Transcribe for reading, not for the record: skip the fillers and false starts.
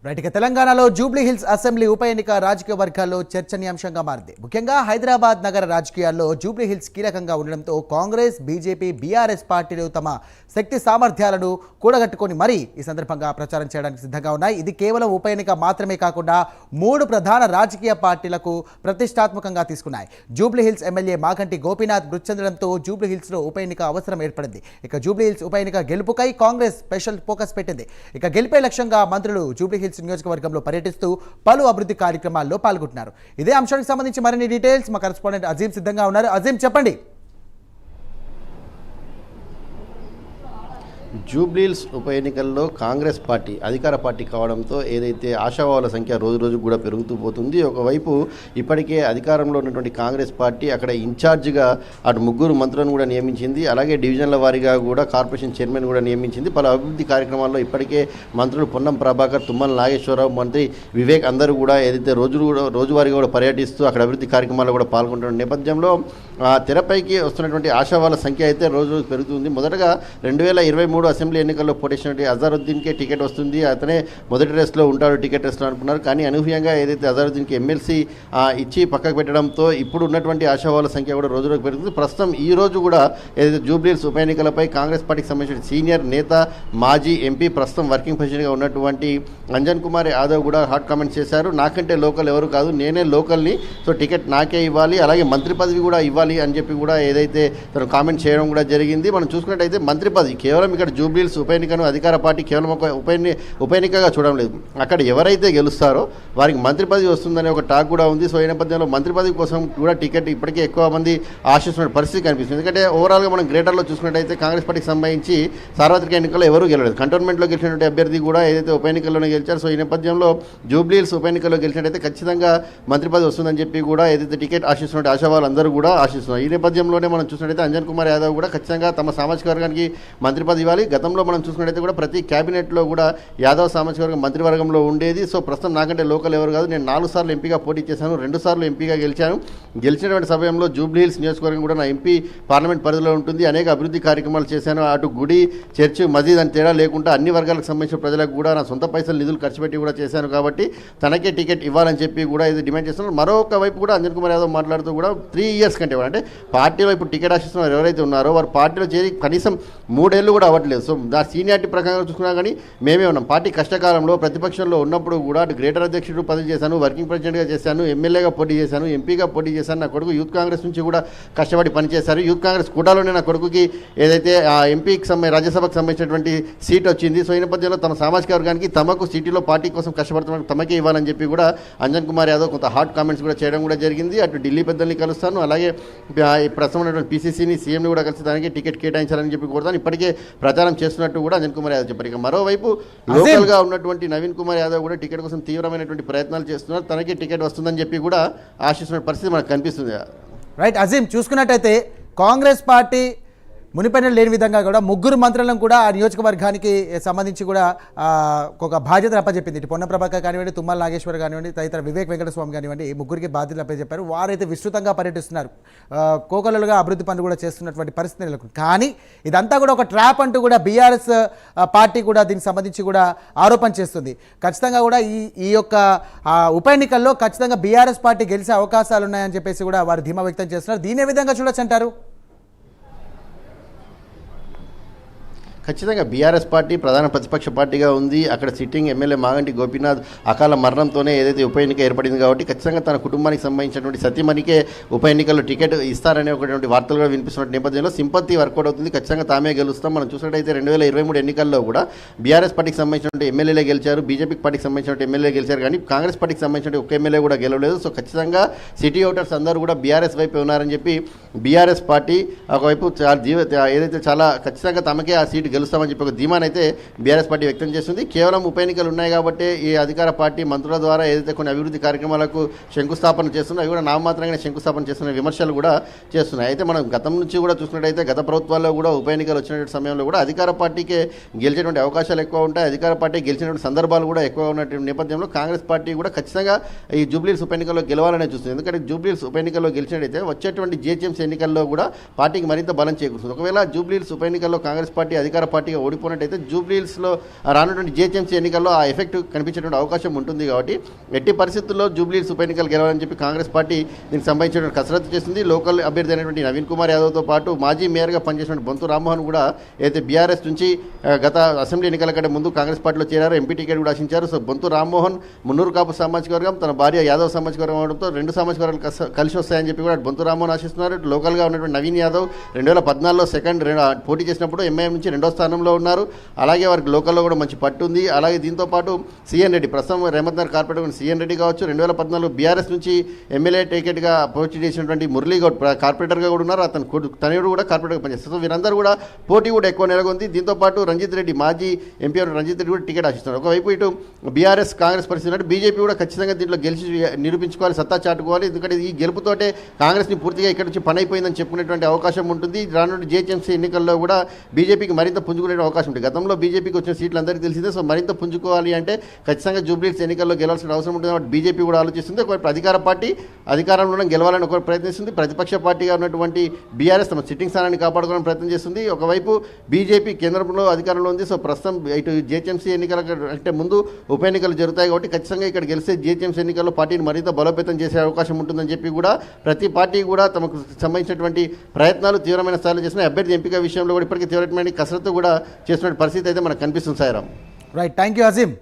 Right ఇక తెలంగాణలో Jubilee hills assembly ఉప ఎన్నిక రాజకీయ వర్గాల్లో చర్చనీయాంశంగా మారింది. ముఖ్యంగా హైదరాబాద్ నగర రాజకీయాల్లో జూబ్లీ హిల్స్ కీలకంగా ఉండడంతో కాంగ్రెస్, బీజేపీ, బీఆర్ఎస్ పార్టీలు తమ శక్తి సామర్థ్యాలను కూడగట్టుకొని మరీ ఈ సందర్భంగా ప్రచారం చేయడానికి సిద్ధంగా ఉన్నాయి. ఇది కేవలం ఉప ఎన్నిక మాత్రమే కాకుండా 3 ప్రధాన రాజకీయ పార్టీలకు ప్రతిష్టాత్మకంగా తీసుకున్నాయి. జూబ్లీ హిల్స్ ఎమ్మెల్యే మాగంటి గోపీనాథ్ మృతి చెందడంతో జూబ్లీ హిల్స్లో ఉప ఎన్నిక అవసరం ఏర్పడింది. ఇక జూబ్లీ హిల్స్ ఉప ఎన్నిక గెలుపుకై కాంగ్రెస్ స్పెషల్ ఫోకస్ పెట్టింది. ఇక గెలిపే లక్ష్యంగా మంత్రులు జూబ్లీ హిల్స్ నియోజకవర్గంలో పర్యటిస్తూ పలు అభివృద్ధి కార్యక్రమాల్లో పాల్గొంటున్నారు. ఇదే అంశానికి సంబంధించి మరిన్ని డీటెయిల్స్ మా కరెస్పాండెంట్ అజీం సిద్ధంగా ఉన్నారు. అజీం, చెప్పండి. జూబ్లీహిల్స్ ఉప ఎన్నికల్లో కాంగ్రెస్ పార్టీ అధికార పార్టీ కావడంతో ఏదైతే ఆశావాహుల సంఖ్య రోజు రోజు కూడా పెరుగుతూ పోతుంది. ఒకవైపు ఇప్పటికే అధికారంలో ఉన్నటువంటి కాంగ్రెస్ పార్టీ అక్కడ ఇన్ఛార్జిగా అటు 3 మంత్రులను కూడా నియమించింది. అలాగే డివిజన్ల వారీగా కూడా కార్పొరేషన్ చైర్మన్ కూడా నియమించింది. పలు అభివృద్ధి కార్యక్రమాల్లో ఇప్పటికే మంత్రులు పొన్నం ప్రభాకర్, తుమ్మల నాగేశ్వరరావు, మంత్రి వివేక్ అందరూ కూడా ఏదైతే రోజువారీగా కూడా పర్యటిస్తూ అక్కడ అభివృద్ధి కార్యక్రమాల్లో కూడా పాల్గొంటున్న నేపథ్యంలో తెరపైకి వస్తున్నటువంటి ఆశావాహుల సంఖ్య అయితే రోజు రోజు పెరుగుతుంది. మొదటగా 2023 అసెంబ్లీ ఎన్నికల్లో పోటీ చేసినటువంటి అజారుద్దీన్కే టికెట్ వస్తుంది, అతనే మొదటి రేస్లో ఉంటాడు, టికెట్ రేస్లో అనుకున్నారు. కానీ అనూహ్యంగా ఏదైతే అజారుద్దీన్కి ఎమ్మెల్సీ ఇచ్చి పక్కకు పెట్టడంతో ఇప్పుడు ఉన్నటువంటి ఆశావాహుల సంఖ్య కూడా రోజు రోజు పెరుగుతుంది. ప్రస్తుతం ఈ రోజు కూడా ఏదైతే జూబ్లీహిల్స్ ఉప ఎన్నికలపై కాంగ్రెస్ పార్టీకి సంబంధించిన సీనియర్ నేత, మాజీ ఎంపీ, ప్రస్తుతం వర్కింగ్ ప్రెసిడెంట్గా ఉన్నటువంటి అంజన్ కుమార్ యాదవ్ కూడా హాట్ కామెంట్స్ చేశారు. నాకంటే లోకల్ ఎవరు కాదు, నేనే లోకల్ని, సో టికెట్ నాకే ఇవ్వాలి, అలాగే మంత్రి పదవి కూడా ఇవ్వాలి అని చెప్పి కూడా ఏదైతే తను కామెంట్ చేయడం కూడా జరిగింది. మనం చూసుకున్నట్టయితే మంత్రి పదవి కేవలం ఇక్కడ జూబ్లీహిల్స్ ఉప ఎన్నికను అధికార పార్టీ కేవలం ఒక ఉప ఎన్నికగా చూడడం లేదు. అక్కడ ఎవరైతే గెలుస్తారో వారికి మంత్రి పదవి వస్తుందనే ఒక టాక్ కూడా ఉంది. సో ఈ నేపథ్యంలో మంత్రి పదవి కోసం కూడా టికెట్ ఇప్పటికే ఎక్కువ మంది ఆశిస్తున్న పరిస్థితి కనిపిస్తుంది. ఎందుకంటే ఓవరాల్గా మనం గ్రేటర్లో చూసుకున్నట్టయితే కాంగ్రెస్ పార్టీకి సంబంధించి సార్వత్రిక ఎన్నికల్లో ఎవరూ గెలవలేదు. కంటోన్మెంట్లో గెలిచినటువంటి అభ్యర్థి కూడా ఏదైతే ఉప ఎన్నికల్లోనే గెలిచారు. సో ఈ నేపథ్యంలో జూబ్లీహిల్స్ ఉప ఎన్నికల్లో గెలిచినట్టయితే ఖచ్చితంగా మంత్రి పదవి వస్తుందని చెప్పి కూడా ఏదైతే టికెట్ ఆశిస్తున్న ఆశావాళ్ళు అందరూ కూడా ఆశిస్తున్నారు. ఈ నేపథ్యంలోనే మనం చూసినట్టయితే అంజన్ కుమార్ యాదవ్ కూడా ఖచ్చితంగా తమ సామాజిక వర్గానికి మంత్రి పదవి ఇవ్వాలి. గతంలో మనం చూసుకున్నట్టయితే కూడా ప్రతి క్యాబినెట్లో కూడా యాదవ్ సామాజిక వర్గం మంత్రివర్గంలో ఉండేది. సో ప్రస్తుతం నాకంటే లోకల్ ఎవరు కాదు, నేను 4 సార్లు ఎంపీగా పోటీ చేశాను, 2 సార్లు ఎంపీగా గెలిచాను. గెలిచినటువంటి సమయంలో జూబ్లీహిల్స్ నియోజకవర్గం కూడా నా ఎంపీ పార్లమెంట్ పరిధిలో ఉంటుంది. అనేక అభివృద్ధి కార్యక్రమాలు చేశాను. అటు గుడి, చర్చి, మసీద్ అని తేడా లేకుండా అన్ని వర్గాలకు సంబంధించిన ప్రజలకు కూడా నా సొంత పైసలు నిధులు ఖర్చు పెట్టి కూడా చేశాను. కాబట్టి తనకే టికెట్ ఇవ్వాలని చెప్పి కూడా ఇది డిమాండ్ చేస్తున్నారు. మరొక వైపు కూడా అంజన్ కుమార్ యాదవ్ మాట్లాడుతూ కూడా 3 ఇయర్స్ కంటే అంటే పార్టీలో ఇప్పుడు టికెట్ ఆశిస్తున్నారు ఎవరైతే ఉన్నారో వారు పార్టీలో చేరి కనీసం 3 ఏళ్ళు కూడా అవ్వట్లేదు. సో దాని సీనియారిటీ ప్రకారం చూసుకున్నా కానీ మేమే ఉన్నాం. పార్టీ కష్టకాలంలో ప్రతిపక్షంలో ఉన్నప్పుడు కూడా అటు గ్రేటర్ అధ్యక్షుడు పదవి చేశాను, వర్కింగ్ ప్రెసిడెంట్గా చేశాను, ఎమ్మెల్యేగా పోటీ చేశాను, ఎంపీగా పోటీ చేశాను. నా కొడుకు యూత్ కాంగ్రెస్ నుంచి కూడా కష్టపడి పనిచేశారు. యూత్ కాంగ్రెస్ కూటాలోనే నా కొడుకుకి ఏదైతే ఎంపీకి రాజ్యసభకు సంబంధించినటువంటి సీట్ వచ్చింది. సో ఈ నేపథ్యంలో తన సామాజిక వర్గానికి తమకు సిటీలో పార్టీ కోసం కష్టపడుతున్న తమకే ఇవ్వాలని చెప్పి కూడా అంజన్ కుమార్ యాదవ్ కొంత హాట్ కామెంట్స్ కూడా చేయడం కూడా జరిగింది. అటు ఢిల్లీ పెద్దల్ని కలుస్తాను, అలాగే ప్రస్తుతం ఉన్నటువంటి పీసీసీని, సీఎంని కూడా కలిసి దానికి టికెట్ కేటాయించాలని చెప్పి కోరుతాను, ఇప్పటికే ప్రచారం చేస్తున్నట్టు కూడా అంజన్ కుమార్ యాదవ్ చెప్పారు. ఇక మరోవైపు లోకల్గా ఉన్నటువంటి నవీన్ కుమార్ యాదవ్ కూడా టికెట్ కోసం తీవ్రమైనటువంటి ప్రయత్నాలు చేస్తున్నారు. తనకి టికెట్ వస్తుందని చెప్పి కూడా ఆశిస్తున్న పరిస్థితి మనకు కనిపిస్తుంది. రైట్ అజీం, చూసుకున్నట్టయితే కాంగ్రెస్ పార్టీ మునిపెన్నెలు లేని విధంగా కూడా 3 మంత్రులను కూడా ఆ నియోజకవర్గానికి సంబంధించి కూడా ఒక బాధ్యతలు అప్పచెప్పింది. ఇటు పొన్నం ప్రభాకర్ కానివ్వండి, తుమ్మల నాగేశ్వర్ కానివ్వండి, తదితర వివేక్ వెంకటస్వామి కానివ్వండి, 3కి బాధ్యతలు అప్పచెప్పారు. వారైతే విస్తృతంగా పర్యటిస్తున్నారు, కోకొల్లలుగా అభివృద్ధి పనులు కూడా చేస్తున్నటువంటి పరిస్థితి నెలకొంది. కానీ ఇదంతా కూడా ఒక ట్రాప్ అంటూ కూడా బీఆర్ఎస్ పార్టీ కూడా దీనికి సంబంధించి కూడా ఆరోపణ చేస్తుంది. ఖచ్చితంగా కూడా ఈ యొక్క ఉప ఎన్నికల్లో ఖచ్చితంగా బీఆర్ఎస్ పార్టీ గెలిచే అవకాశాలు ఉన్నాయని చెప్పేసి కూడా వారు ధీమా వ్యక్తం చేస్తున్నారు. దీని ఏ విధంగా చూడొచ్చు అంటారు? ఖచ్చితంగా బీఆర్ఎస్ పార్టీ ప్రధాన ప్రతిపక్ష పార్టీగా ఉంది. అక్కడ సిట్టింగ్ ఎమ్మెల్యే మాగంటి గోపీనాథ్ అకాల మరణంతోనే ఏదైతే ఉప ఎన్నిక ఏర్పడింది కాబట్టి ఖచ్చితంగా తన కుటుంబానికి సంబంధించినటువంటి సతీమణికే ఉప ఎన్నికల్లో టికెట్ ఇస్తారనే ఒకటువంటి వార్తలు కూడా వినిపిస్తున్న నేపథ్యంలో సింపతి వర్కౌట్ అవుతుంది. ఖచ్చితంగా తామే గెలుస్తాం. మనం చూసినట్టయితే 2023 ఎన్నికల్లో కూడా బీఆర్ఎస్ పార్టీకి సంబంధించినటువంటి ఎమ్మెల్యేలే గెలిచారు, బీజేపీ పార్టీకి సంబంధించినటువంటి ఎమ్మెల్యే గెలిచారు, కానీ కాంగ్రెస్ పార్టీకి సంబంధించిన ఒక ఎమ్మెల్యే కూడా గెలవలేదు. సో ఖచ్చితంగా సిటీ ఓటర్స్ అందరూ కూడా బీఆర్ఎస్ వైపు ఉన్నారని చెప్పి బీఆర్ఎస్ పార్టీ ఒకవైపు ఏదైతే చాలా ఖచ్చితంగా తమకే ఆ సీటు గెలుస్తామని చెప్పి ఒక ధీమానైతే బీఆర్ఎస్ పార్టీ వ్యక్తం చేస్తుంది. కేవలం ఉప ఎన్నికలు ఉన్నాయి కాబట్టి ఈ అధికార పార్టీ మంత్రుల ద్వారా ఏదైతే కొన్ని అభివృద్ధి కార్యక్రమాలకు శంకుస్థాపన చేస్తున్నారో అవి కూడా నామమాత్రంగానే శంకుస్థాపన చేస్తున్న విమర్శలు కూడా చేస్తున్నాయి. అయితే మనం గతం నుంచి కూడా చూసుకున్నట్టయితే గత ప్రభుత్వాల్లో కూడా ఉప ఎన్నికలు వచ్చినటువంటి సమయంలో కూడా అధికార పార్టీకే గెలిచేటువంటి అవకాశాలు ఎక్కువ ఉంటాయి, అధికార పార్టీ గెలిచినటువంటి సందర్భాలు కూడా ఎక్కువ ఉన్నటువంటి నేపథ్యంలో కాంగ్రెస్ పార్టీ కూడా ఖచ్చితంగా ఈ జూబ్లీహిల్స్ ఉప ఎన్నికల్లో గెలవాలనే చూస్తుంది. ఎందుకంటే జూబ్లీహిల్స్ ఉప ఎన్నికల్లో గెలిచినట్టయితే వచ్చేటువంటి జీహెచ్ఎంసీ ఎన్నికల్లో కూడా పార్టీకి మరింత బలం చేకూరుస్తుంది. ఒకవేళ జూబ్లీహిల్స్ ఉప ఎన్నికల్లో కాంగ్రెస్ పార్టీ అధికార పార్టీగా ఓడిపోయినట్టయితే జూబ్లీహిల్స్లో రానున్నటువంటి జిహెచ్ఎంసీ ఎన్నికల్లో ఆ ఎఫెక్ట్ కనిపించేటువంటి అవకాశం ఉంటుంది కాబట్టి ఎట్టి పరిస్థితుల్లో జూబ్లీహిల్స్ ఉప ఎన్నికలు గెలవాలని చెప్పి కాంగ్రెస్ పార్టీ దీనికి సంబంధించినటువంటి కసరత్తు చేస్తుంది. లోకల్ అభ్యర్థి అయినటువంటి నవీన్ కుమార్ యాదవ్తో పాటు మాజీ మేయర్గా పనిచేసిన బొంతు రామ్మోహన్ కూడా అయితే బీఆర్ఎస్ నుంచి గత అసెంబ్లీ ఎన్నికల కంటే ముందు కాంగ్రెస్ పార్టీలో చేరారు, ఎంపీ టికెట్ కూడా ఆశించారు. సో బొంతు రామ్మోహన్ మున్నూరు కాపు సామాజిక వర్గం, తన భార్య యాదవ్ సామాజిక వర్గం అవడంతో రెండు సామాజిక వర్గాలు కలిసి వస్తాయని చెప్పి కూడా బొంతు రామ్మోహన్ ఆశిస్తున్నారు. లోకల్గా ఉన్నటువంటి నవీన్ యాదవ్ 2014లో పోటీ చేసినప్పుడు ఎంఐఎం నుంచి 2వ స్థానంలో ఉన్నారు. అలాగే వారికి లోకల్లో కూడా మంచి పట్టు ఉంది. అలాగే దీంతో పాటు సిఎన్ రెడ్డి, ప్రస్తుతం రేవంత్ నగర్ కార్పొరేటర్ సిఎన్ రెడ్డి కావచ్చు, 2014 బీఆర్ఎస్ నుంచి ఎమ్మెల్యే టికెట్గా పోటీ చేసినటువంటి మురళీ గౌడ్ కార్పొరేటర్గా కూడా ఉన్నారు. తనయుడు కూడా కార్పొరేటర్గా పనిచేస్తారు. సో వీరందరూ కూడా పోటీ కూడా ఎక్కువ నెలకొంది. దీంతో పాటు రంజిత్ రెడ్డి, మాజీ ఎంపీ రంజిత్ రెడ్డి కూడా టికెట్ ఆశిస్తున్నారు. ఒకవైపు ఇటు బీఆర్ఎస్ కాంగ్రెస్ పరిస్థితి అంటే బీజేపీ కూడా ఖచ్చితంగా దీంట్లో గెలిచి నిరూపించుకోవాలి, సత్తా చాటుకోవాలి. ఎందుకంటే ఈ గెలుపుతోటే కాంగ్రెస్ని పూర్తిగా ఇక్కడ నుంచి పని అయిపోయిందని చెప్పుకునేటువంటి అవకాశం ఉంటుంది. రానున్న జిహెచ్ఎంసీ ఎన్నికల్లో కూడా బీజేపీకి మరింత పుంజుకునే అవకాశం ఉంటుంది. గతంలో బీజేపీకి వచ్చిన సీట్లు అందరికీ తెలిసిందే. సో మరింత పుంజుకోవాలి అంటే ఖచ్చితంగా జూబ్లీహిల్స్ ఎన్నికల్లో గెలవాల్సిన అవసరం ఉంటుంది. కాబట్టి బీజేపీ కూడా ఆలోచిస్తుంది. ఒకవైపు అధికార పార్టీ అధికారంలో గెలవాలని ఒక ప్రయత్నిస్తుంది. ప్రతిపక్ష పార్టీగా ఉన్నటువంటి బీఆర్ఎస్ తమ సిట్టింగ్ స్థానాన్ని కాపాడుకోవాలని ప్రయత్నం చేస్తుంది. ఒకవైపు బీజేపీ కేంద్రంలో అధికారంలో ఉంది. సో ప్రస్తుతం ఇటు జిహెచ్ఎంసీ ఎన్నికల అంటే ముందు ఉప ఎన్నికలు జరుగుతాయి కాబట్టి ఖచ్చితంగా ఇక్కడ గెలిస్తే జిహెచ్ఎంసీ ఎన్నికల్లో పార్టీని మరింత బలోపేతం చేసే అవకాశం ఉంటుందని చెప్పి కూడా ప్రతి పార్టీ కూడా తమకు సంబంధించినటువంటి ప్రయత్నాలు తీవ్రమైన స్థాయిలో చేసిన అభ్యర్థి ఎంపిక విషయంలో కూడా ఇప్పటికీ తీవ్రమైన కసరత్తు కూడా చేస్తున్న పరిస్థితి అయితే మనకు కనిపిస్తుంది. Sairam. Right, thank you Azeem.